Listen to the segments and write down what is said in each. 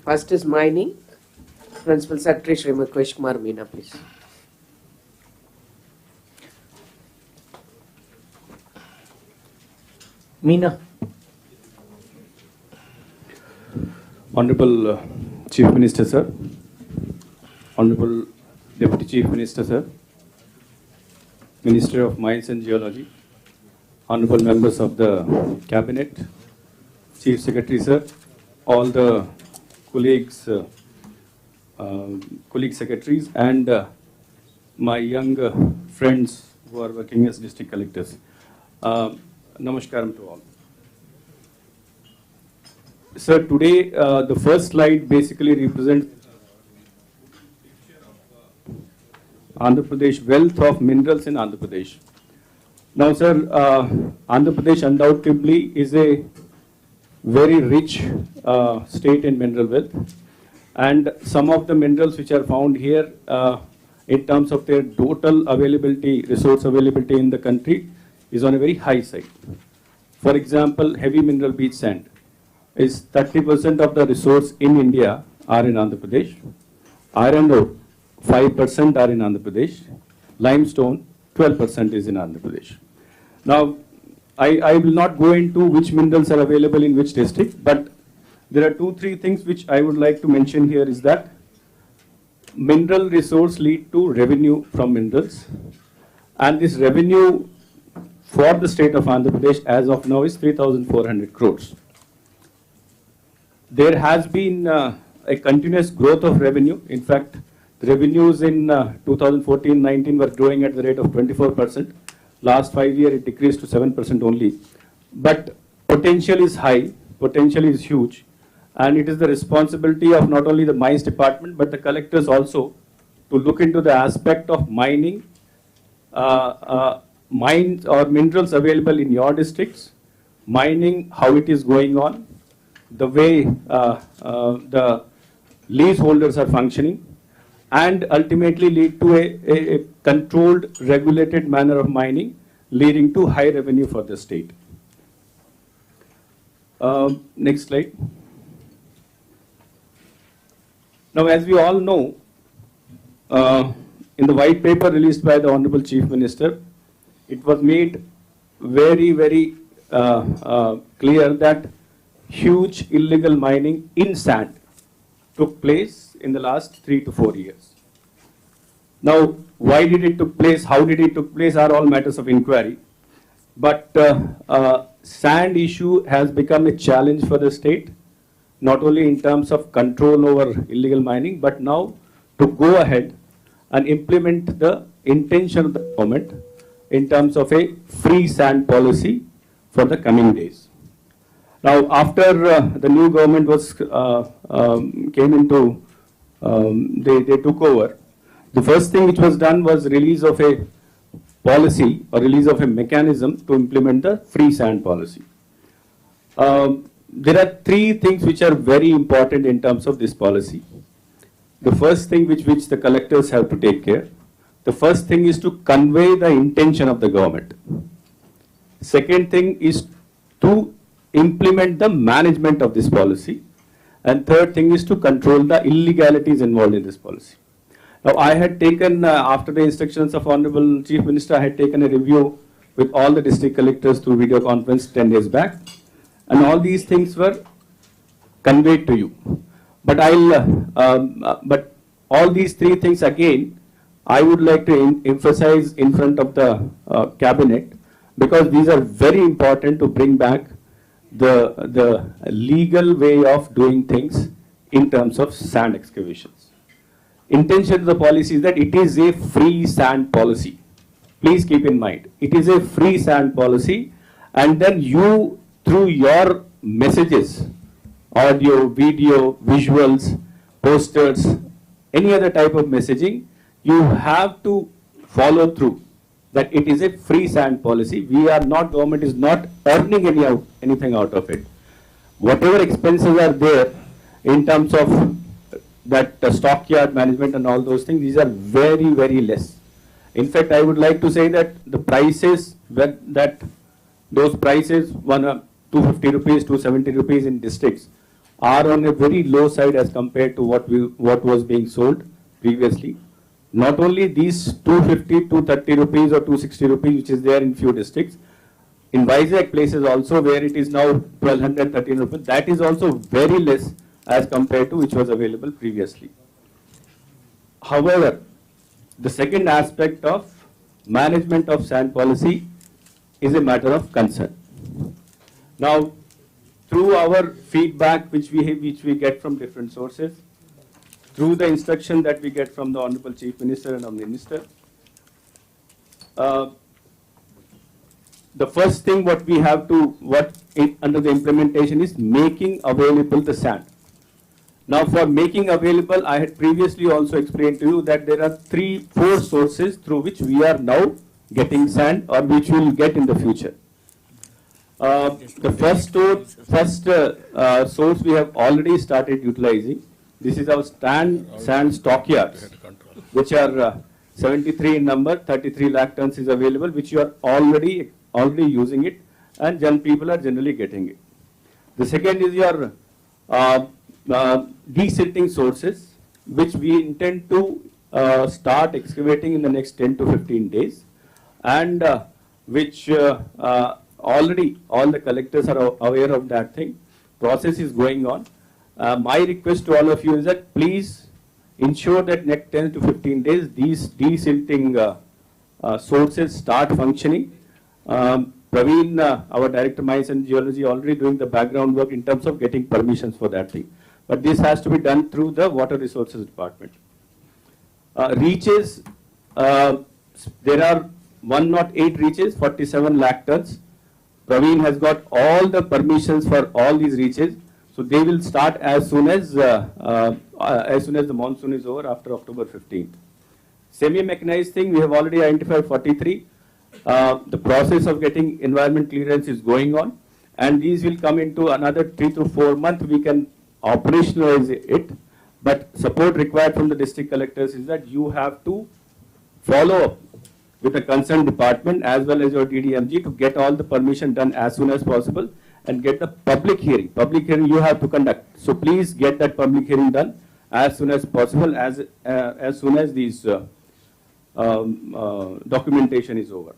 First is mining. Principal Secretary Shri Mukesh Kumar Meena, please. Meena. Honorable Chief Minister, sir. Honorable Deputy Chief Minister, sir. Minister of Mines and Geology. Honorable members of the Cabinet. Chief Secretary, sir. All the colleagues, colleague secretaries, and my young friends who are working as district collectors. Namaskaram to all. Sir, today the first slide basically represents Andhra Pradesh, wealth of minerals in Andhra Pradesh. Now, sir, Andhra Pradesh undoubtedly is a very rich state in mineral wealth, and some of the minerals which are found here in terms of their total availability, resource availability in the country is on a very high side. For example, heavy mineral beach sand is 30% of the resource in India are in Andhra Pradesh. Iron ore, 5% are in Andhra Pradesh. Limestone, 12% is in Andhra Pradesh. Now, I will not go into which minerals are available in which district, but there are 2-3 things which I would like to mention here is that mineral resource lead to revenue from minerals, and this revenue for the state of Andhra Pradesh as of now is 3,400 crores. There has been a continuous growth of revenue. In fact, the revenues in 2014-19 were growing at the rate of 24%. Last 5 years it decreased to 7% only. But potential is high, potential is huge, and it is the responsibility of not only the mines department but the collectors also to look into the aspect of mining, mines or minerals available in your districts, mining, how it is going on, the way the leaseholders are functioning, and ultimately lead to a controlled, regulated manner of mining, leading to high revenue for the state. Next slide. Now, as we all know, in the white paper released by the Honorable Chief Minister, it was made very, very clear that huge illegal mining in sand took place in the last 3 to 4 years. Now, why did it took place, how did it took place are all matters of inquiry. But sand issue has become a challenge for the state, not only in terms of control over illegal mining, but now to go ahead and implement the intention of the government in terms of a free sand policy for the coming days. Now, after the new government was came into, they took over, the first thing which was done was release of a policy or release of a mechanism to implement the free sand policy. There are 3 things which are very important in terms of this policy. The first thing which the collectors have to take care. The first thing is to convey the intention of the government. Second thing is to implement the management of this policy. And third thing is to control the illegalities involved in this policy. Now, I had taken, after the instructions of Honorable Chief Minister, I had taken a review with all the district collectors through video conference 10 days back. And all these things were conveyed to you. But but all these 3 things again, I would like to emphasize in front of the cabinet, because these are very important to bring back the legal way of doing things in terms of sand excavations. Intention of the policy is that it is a free sand policy. Please keep in mind, it is a free sand policy, and then you, through your messages, audio, video, visuals, posters, any other type of messaging, you have to follow through that it is a free sand policy. We are not, government is not earning anything out of it. Whatever expenses are there in terms of that stockyard management and all those things, these are very, very less. In fact, I would like to say that the prices, those prices, 250 rupees, 270 rupees in districts, are on a very low side as compared to what was being sold previously. Not only these 250, 230 rupees or 260 rupees, which is there in few districts, in Vizag places also where it is now 1200, 13 rupees, that is also very less as compared to which was available previously. However, the second aspect of management of sand policy is a matter of concern. Now, through our feedback which we get from different sources, through the instruction that we get from the Honorable Chief Minister and the Minister, the first thing what we have to, under the implementation is making available the sand. Now for making available, I had previously also explained to you that there are 4 sources through which we are now getting sand or which we will get in the future. The first source we have already started utilizing. This is our sand stockyards, which are 73 in number, 33 lakh tons is available, which you are already using it, and people are generally getting it. The second is your desilting sources, which we intend to start excavating in the next 10 to 15 days, and which already all the collectors are aware of that thing. Process is going on. My request to all of you is that please ensure that next 10 to 15 days these desilting sources start functioning. Praveen, our Director Mines and Geology, already doing the background work in terms of getting permissions for that thing. But this has to be done through the Water Resources Department. Reaches, there are 108 reaches, 47 lakh tons. Praveen has got all the permissions for all these reaches. So they will start as soon as the monsoon is over, after October 15th. Semi-mechanized thing, we have already identified 43. The process of getting environment clearance is going on, and these will come into another 3 to 4 months. We can operationalize it, but support required from the district collectors is that you have to follow up with the concerned department as well as your DDMG to get all the permission done as soon as possible and get the public hearing. Public hearing you have to conduct. So please get that public hearing done as soon as possible, as soon as these documentation is over.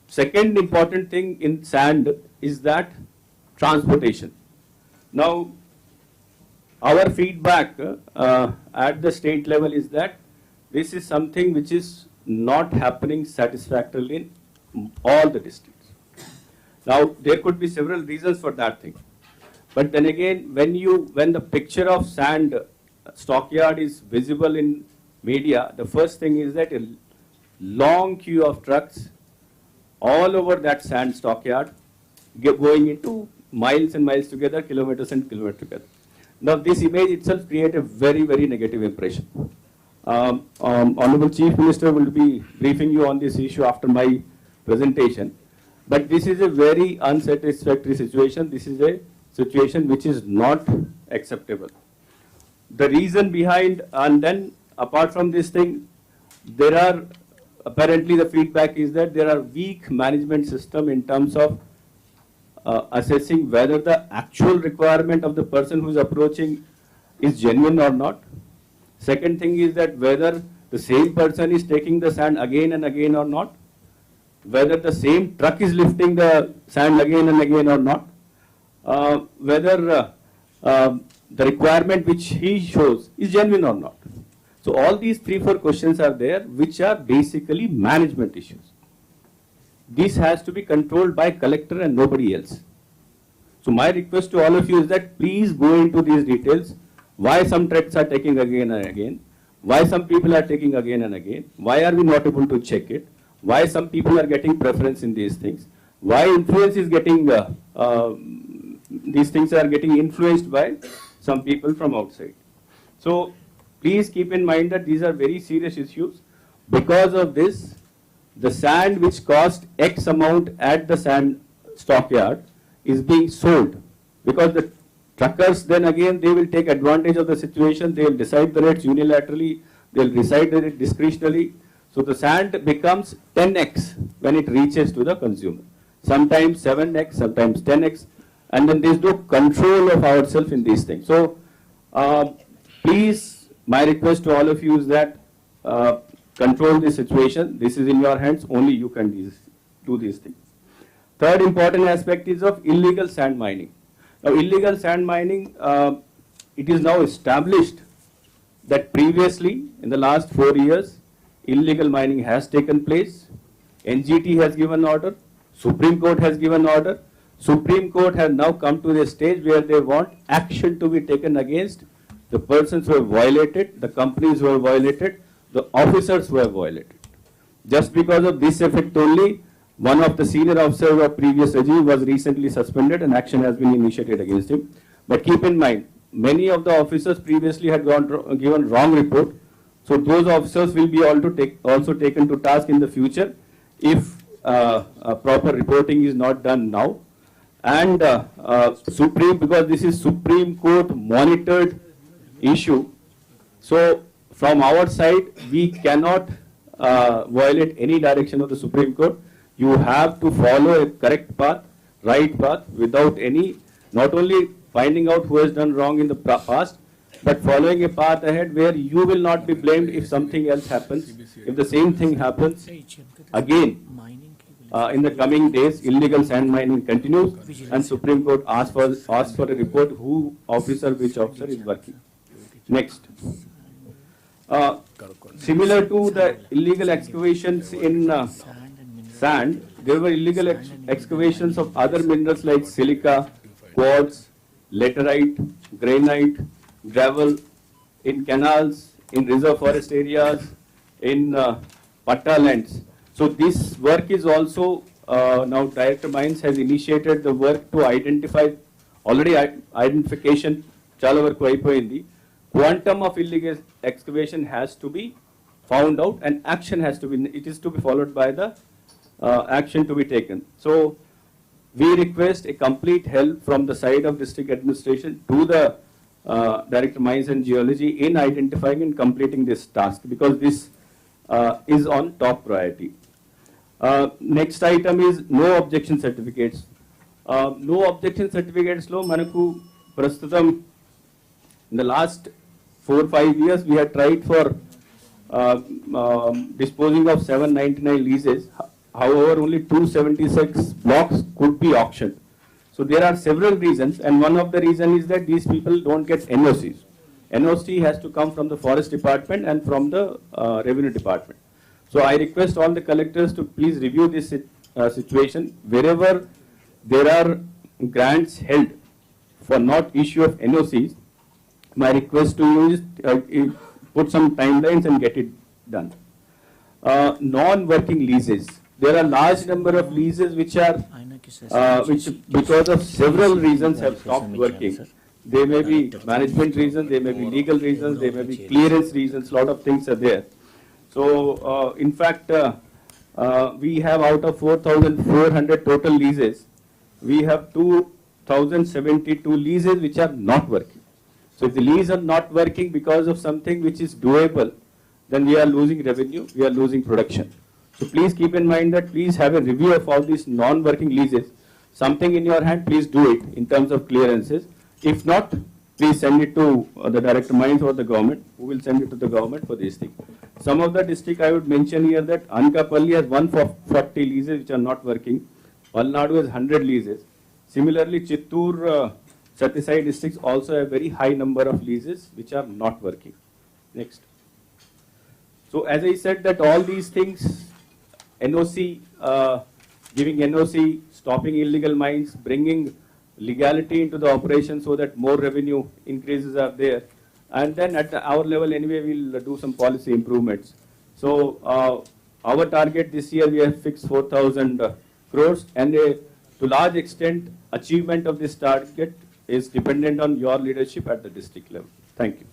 Second important thing in sand is that transportation. Now, our feedback at the state level is that this is something which is not happening satisfactorily in all the districts. Now, there could be several reasons for that thing. But then again, when the picture of sand stockyard is visible in media, the first thing is that a long queue of trucks all over that sand stockyard going into miles and miles together, kilometers and kilometers together. Now, this image itself creates a very, very negative impression. Honorable Chief Minister will be briefing you on this issue after my presentation. But this is a very unsatisfactory situation. This is a situation which is not acceptable. The reason behind, and then apart from this thing, there are apparently the feedback is that there are weak management system in terms of assessing whether the actual requirement of the person who is approaching is genuine or not. Second thing is that whether the same person is taking the sand again and again or not, whether the same truck is lifting the sand again and again or not, whether the requirement which he shows is genuine or not. So all these 3-4 questions are there, which are basically management issues. This has to be controlled by collector and nobody else. So my request to all of you is that please go into these details. Why some trucks are taking again and again? Why some people are taking again and again? Why are we not able to check it? Why some people are getting preference in these things? Why influence is getting, these things are getting influenced by some people from outside. So please keep in mind that these are very serious issues. Because of this, the sand which cost X amount at the sand stockyard is being sold. Because the truckers then again, they will take advantage of the situation, they will decide the rates unilaterally, they will decide the rate discretionally. So the sand becomes 10x when it reaches to the consumer. Sometimes 7x, sometimes 10x. and then there's no control of ourselves in these things. So please, my request to all of you is that control the situation. This is in your hands. Only you can do these things. Third important aspect is of illegal sand mining. Now, illegal sand mining, it is now established that previously, in the last 4 years, illegal mining has taken place. NGT has given order. Supreme Court has given order. Supreme Court has now come to the stage where they want action to be taken against the persons who have violated, the companies who have violated, the officers who have violated. Just because of this effect only, one of the senior officers of previous regime was recently suspended and action has been initiated against him. But keep in mind, many of the officers previously had given wrong report. So those officers will be also taken to task in the future if proper reporting is not done now. And because this is Supreme Court monitored issue, so from our side, we cannot violate any direction of the Supreme Court. You have to follow a correct path, right path, without any, not only finding out who has done wrong in the past, but following a path ahead where you will not be blamed if something else happens. If the same thing happens again in the coming days, illegal sand mining continues, and Supreme Court asks for a report which officer is working. Next. Similar to the illegal excavations in sand, there were illegal excavations of other minerals like silica, quartz, laterite, granite, gravel, in canals, in reserve forest areas, in patta lands. So this work is also, now Director Mines has initiated the work to identify, already identification, chala varaku ayipoyindi. Quantum of illegal excavation has to be found out and action has to be, it is to be followed by the action to be taken. So we request a complete help from the side of district administration to the Director Mines and Geology in identifying and completing this task, because this is on top priority. Next item is no objection certificates. No objection certificates lo manaku prastutam in the last 4-5 years we have tried for disposing of 799 leases. However, only 276 blocks could be auctioned. So there are several reasons, and one of the reasons is that these people don't get NOCs. NOC has to come from the Forest Department and from the Revenue Department. So I request all the collectors to please review this situation. Wherever there are grants held for not issue of NOCs, my request to you is put some timelines and get it done. Non-working leases. There are large number of leases which are which because of several reasons have stopped working. They may be management reasons, they may be legal reasons, they may be clearance reasons, lot of things are there. So in fact, we have out of 4,400 total leases, we have 2,072 leases which are not working. So if the leases are not working because of something which is doable, then we are losing revenue, we are losing production. So please keep in mind that please have a review of all these non-working leases. Something in your hand, please do it in terms of clearances. If not, please send it to the Director Mines or the government, who will send it to the government for this thing. Some of the district I would mention here that Anakapalli has 140 leases which are not working. Palnadu has 100 leases. Similarly, Chittoor, Satyasai districts also have very high number of leases which are not working. Next. So as I said that all these things, NOC, giving NOC, stopping illegal mines, bringing legality into the operation so that more revenue increases are there. And then at our level anyway, we'll do some policy improvements. So our target this year, we have fixed 4,000 crores, and to large extent, achievement of this target is dependent on your leadership at the district level. Thank you.